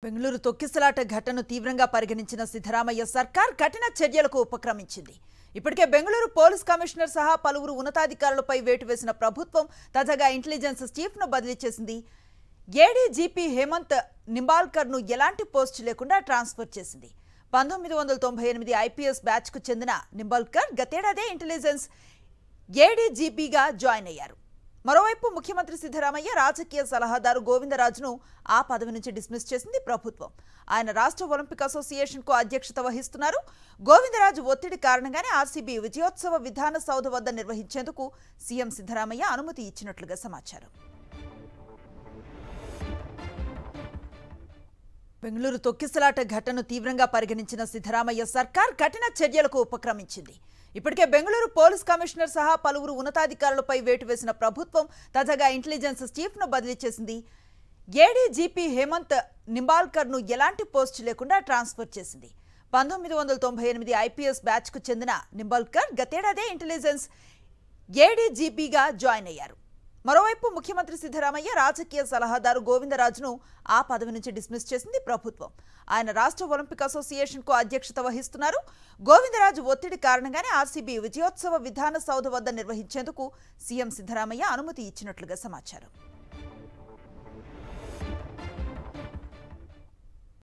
బెంగళూరు తొక్కిసలాట ఘటనను తీవ్రంగా పరిగణించిన సిద్ధరామయ్య సర్కార్ కఠిన చర్యలకు ఉపక్రమించింది. ఇప్పటికే బెంగళూరు పోలీస్ కమిషనర్ సహా పలువురు ఉన్నతాధికారులపై వేటు వేసిన ప్రభుత్వం తాజాగా ఇంటెలిజెన్స్ చీఫ్ను బదిలీ చేసింది. ఏడీజీపీ హేమంత్ నింబాల్కర్ను ఎలాంటి పోస్టు లేకుండా ట్రాన్స్ఫర్ చేసింది. 1998 ఐపీఎస్ బ్యాచ్కు చెందిన నింబాల్కర్ గతేడాదే ఇంటెలిజెన్స్ ఏడీజీపీగా జాయిన్ అయ్యారు. మరోవైపు ముఖ్యమంత్రి సిద్ధరామయ్య రాజకీయ సలహాదారు గోవిందరాజును ఆ పదవి నుంచి డిస్మిస్ చేసింది ప్రభుత్వం. ఆయన రాష్ట్ర ఒలింపిక్ అసోసియేషన్కు అధ్యక్షత వహిస్తున్నారు. గోవిందరాజు ఒత్తిడి కారణంగానే ఆర్సీబీ విజయోత్సవ విధాన సౌధ వద్ద నిర్వహించేందుకు సీఎం సిద్ధరామయ్య అనుమతి ఇచ్చినట్లుగా సమాచారం. బెంగళూరు తొక్కిసలాట ఘటనను తీవ్రంగా పరిగణించిన సిద్ధరామయ్య సర్కార్ కఠిన చర్యలకు ఉపక్రమించింది. ఇప్పటికే బెంగళూరు పోలీస్ కమిషనర్ సహా పలువురు ఉన్నతాధికారులపై వేటు వేసిన ప్రభుత్వం తాజాగా ఇంటెలిజెన్స్ చీఫ్ను బదిలీ చేసింది. ఏడీజీపీ హేమంత్ నింబాల్కర్ను ఎలాంటి పోస్టు లేకుండా ట్రాన్స్ఫర్ చేసింది. 1998 ఐపీఎస్ బ్యాచ్కు చెందిన నింబాల్కర్ గతేడాదే ఇంటెలిజెన్స్ ఏడీజీపీగా జాయిన్ అయ్యారు. మరోవైపు ముఖ్యమంత్రి సిద్ధరామయ్య రాజకీయ సలహాదారు గోవిందరాజును ఆ పదవి నుంచి డిస్మిస్ చేసింది ప్రభుత్వం. ఆయన రాష్ట్ర ఒలింపిక్ అసోసియేషన్కు అధ్యక్షత వహిస్తున్నారు. గోవిందరాజు ఒత్తిడి కారణంగానే ఆర్సీబీ విజయోత్సవ విధాన సౌధ వద్ద నిర్వహించేందుకు సీఎం సిద్ధరామయ్య అనుమతి ఇచ్చినట్లుగా సమాచారం.